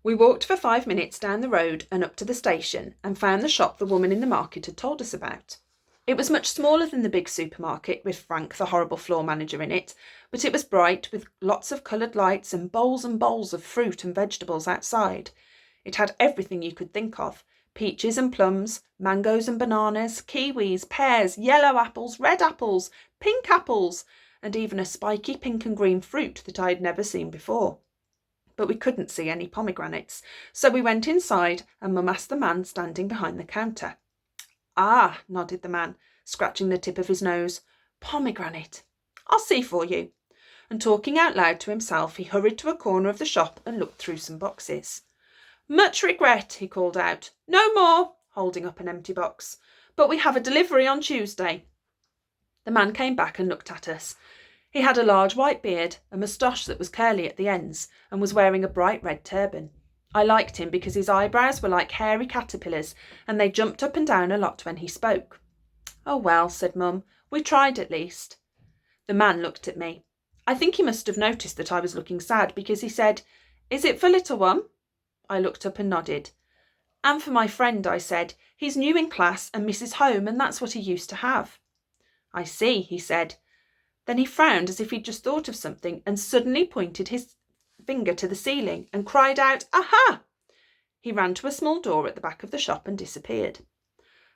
We walked for 5 minutes down the road and up to the station and found the shop the woman in the market had told us about. It was much smaller than the big supermarket with Frank, the horrible floor manager, in it, but it was bright with lots of coloured lights and bowls of fruit and vegetables outside. It had everything you could think of: peaches and plums, mangoes and bananas, kiwis, pears, yellow apples, red apples, pink apples, and even a spiky pink and green fruit that I had never seen before. But we couldn't see any pomegranates, so we went inside and Mum asked the man standing behind the counter. "Ah," nodded the man, scratching the tip of his nose. "Pomegranate. I'll see for you." And talking out loud to himself, he hurried to a corner of the shop and looked through some boxes. "Much regret," he called out. "No more," holding up an empty box. "But we have a delivery on Tuesday." The man came back and looked at us. He had a large white beard, a moustache that was curly at the ends, and was wearing a bright red turban. I liked him because his eyebrows were like hairy caterpillars, and they jumped up and down a lot when he spoke. "Oh well," said Mum, "we tried at least." The man looked at me. I think he must have noticed that I was looking sad, because he said, "Is it for little one?" I looked up and nodded. "And for my friend," I said. "He's new in class and misses home, and that's what he used to have." "I see," he said. Then he frowned as if he'd just thought of something and suddenly pointed his finger to the ceiling and cried out, "Aha!" He ran to a small door at the back of the shop and disappeared.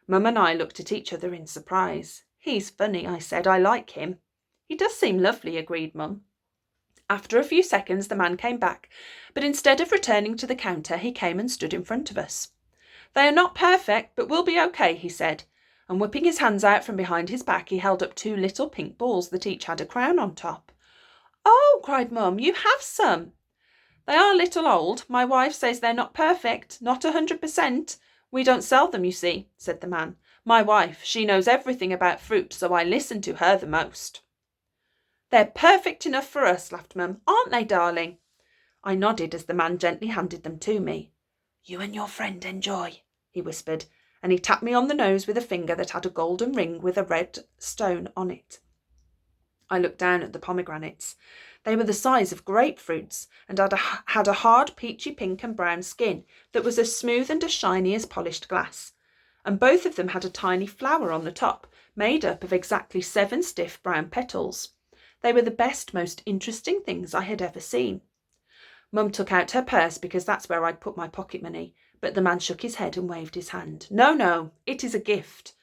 Mum and I looked at each other in surprise. "He's funny," I said. "I like him." "He does seem lovely," agreed Mum. After a few seconds the man came back, but instead of returning to the counter, he came and stood in front of us. "They are not perfect, but we'll be okay," he said. And whipping his hands out from behind his back, he held up 2 little pink balls that each had a crown on top. "Oh," cried Mum, "you have some." "They are a little old. My wife says they're not perfect, not 100%. We don't sell them, you see," said the man. "My wife, she knows everything about fruit, so I listen to her the most." "They're perfect enough for us," laughed Mum. "Aren't they, darling?" I nodded as the man gently handed them to me. "You and your friend enjoy," he whispered, and he tapped me on the nose with a finger that had a golden ring with a red stone on it. I looked down at the pomegranates. They were the size of grapefruits and had a hard peachy pink and brown skin that was as smooth and as shiny as polished glass. And both of them had a tiny flower on the top, made up of exactly 7 stiff brown petals. They were the best, most interesting things I had ever seen. Mum took out her purse because that's where I'd put my pocket money, but the man shook his head and waved his hand. "No, it is a gift."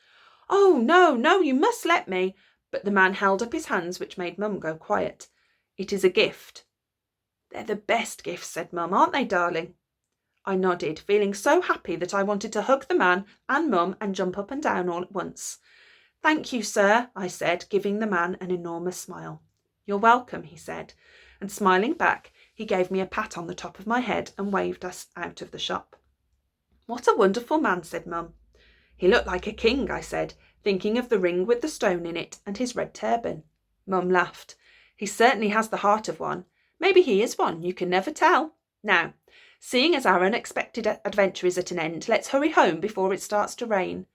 "Oh, no, you must let me." But the man held up his hands, which made Mum go quiet. "It is a gift." "They're the best gifts," said Mum, "aren't they, darling?" I nodded, feeling so happy that I wanted to hug the man and Mum and jump up and down all at once. "Thank you, sir," I said, giving the man an enormous smile. "You're welcome," he said, and smiling back, he gave me a pat on the top of my head and waved us out of the shop. "What a wonderful man," said Mum. "He looked like a king," I said, thinking of the ring with the stone in it and his red turban. Mum laughed. "He certainly has the heart of one. Maybe he is one, you can never tell. Now, seeing as our unexpected adventure is at an end, let's hurry home before it starts to rain."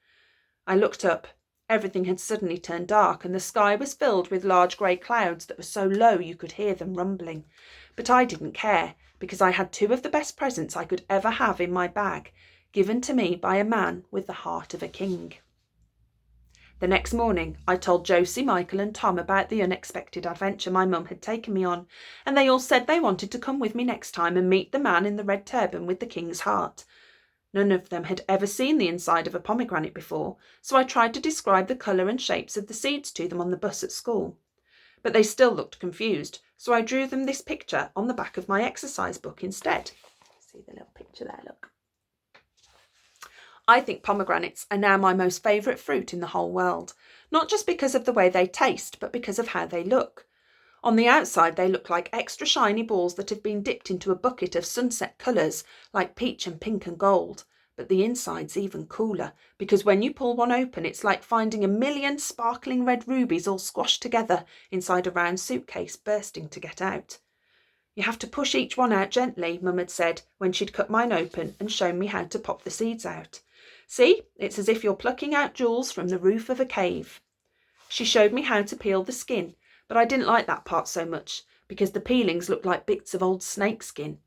I looked up. Everything had suddenly turned dark, and the sky was filled with large grey clouds that were so low you could hear them rumbling. But I didn't care, because I had 2 of the best presents I could ever have in my bag, given to me by a man with the heart of a king. The next morning I told Josie, Michael and Tom about the unexpected adventure my mum had taken me on, and they all said they wanted to come with me next time and meet the man in the red turban with the king's heart. None of them had ever seen the inside of a pomegranate before, so I tried to describe the colour and shapes of the seeds to them on the bus at school. But they still looked confused, so I drew them this picture on the back of my exercise book instead. See the little picture there, look. I think pomegranates are now my most favourite fruit in the whole world, not just because of the way they taste, but because of how they look. On the outside, they look like extra shiny balls that have been dipped into a bucket of sunset colours, like peach and pink and gold. But the inside's even cooler, because when you pull one open, it's like finding 1,000,000 sparkling red rubies all squashed together inside a round suitcase bursting to get out. "You have to push each one out gently," Mum had said when she'd cut mine open and shown me how to pop the seeds out. "See, it's as if you're plucking out jewels from the roof of a cave." She showed me how to peel the skin, but I didn't like that part so much, because the peelings looked like bits of old snake skin.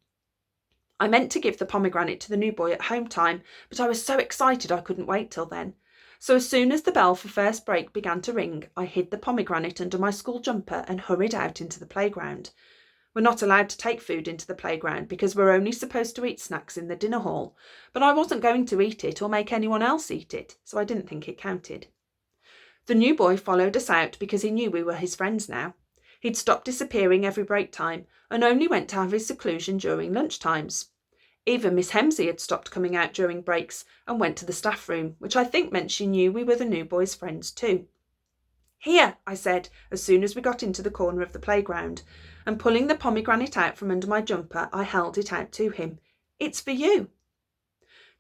I meant to give the pomegranate to the new boy at home time, but I was so excited I couldn't wait till then. So as soon as the bell for first break began to ring, I hid the pomegranate under my school jumper and hurried out into the playground. We're not allowed to take food into the playground because we're only supposed to eat snacks in the dinner hall, but I wasn't going to eat it or make anyone else eat it, so I didn't think it counted. The new boy followed us out because he knew we were his friends now. He'd stopped disappearing every break time and only went to have his seclusion during lunch times. Even Miss Hemsey had stopped coming out during breaks and went to the staff room, which I think meant she knew we were the new boy's friends too. "Here," I said, as soon as we got into the corner of the playground, and pulling the pomegranate out from under my jumper, I held it out to him. "It's for you."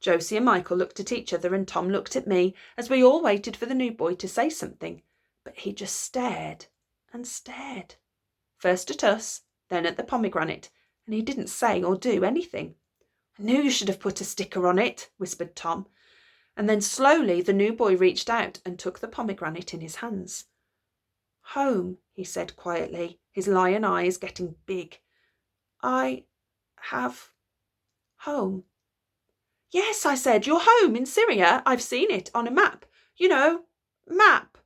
Josie and Michael looked at each other and Tom looked at me as we all waited for the new boy to say something, but he just stared and stared. First at us, then at the pomegranate, and he didn't say or do anything. "I knew you should have put a sticker on it," whispered Tom. And then slowly the new boy reached out and took the pomegranate in his hands. "Home," he said quietly, his lion eyes getting big. "I have home." "Yes," I said, "you're home in Syria. I've seen it on a map. You know, map."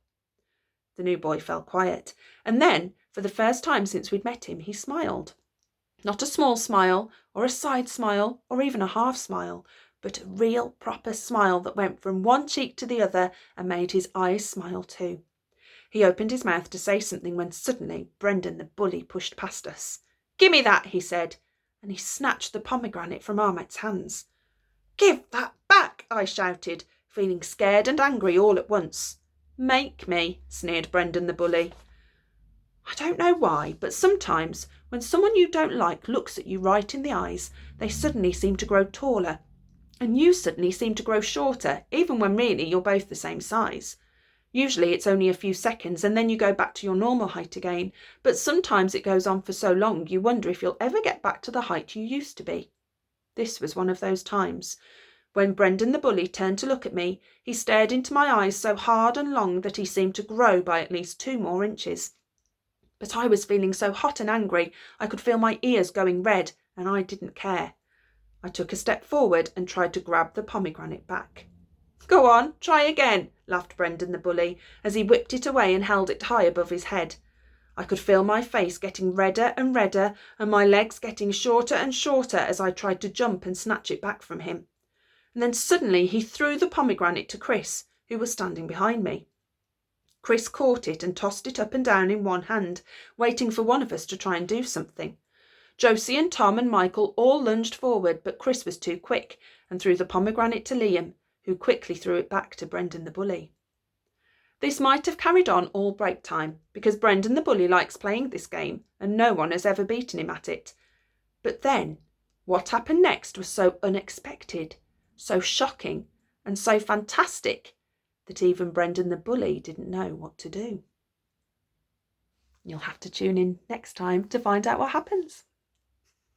The new boy fell quiet, and then, for the first time since we'd met him, he smiled. Not a small smile, or a side smile, or even a half smile, but a real proper smile that went from one cheek to the other and made his eyes smile too. He opened his mouth to say something when suddenly Brendan the bully pushed past us. "Gimme that," he said, and he snatched the pomegranate from Ahmet's hands. "Give that back," I shouted, feeling scared and angry all at once. "Make me," sneered Brendan the bully. I don't know why, but sometimes when someone you don't like looks at you right in the eyes, they suddenly seem to grow taller, and you suddenly seem to grow shorter, even when really you're both the same size. Usually it's only a few seconds and then you go back to your normal height again, but sometimes it goes on for so long you wonder if you'll ever get back to the height you used to be. This was one of those times. When Brendan the bully turned to look at me, he stared into my eyes so hard and long that he seemed to grow by at least 2 more inches. But I was feeling so hot and angry I could feel my ears going red, and I didn't care. I took a step forward and tried to grab the pomegranate back. "Go on, try again," laughed Brendan the bully, as he whipped it away and held it high above his head. I could feel my face getting redder and redder and my legs getting shorter and shorter as I tried to jump and snatch it back from him. And then suddenly he threw the pomegranate to Chris, who was standing behind me. Chris caught it and tossed it up and down in one hand, waiting for one of us to try and do something. Josie and Tom and Michael all lunged forward, but Chris was too quick and threw the pomegranate to Liam, who quickly threw it back to Brendan the bully. This might have carried on all break time, because Brendan the bully likes playing this game and no one has ever beaten him at it. But then, what happened next was so unexpected, so shocking, and so fantastic that even Brendan the bully didn't know what to do. You'll have to tune in next time to find out what happens.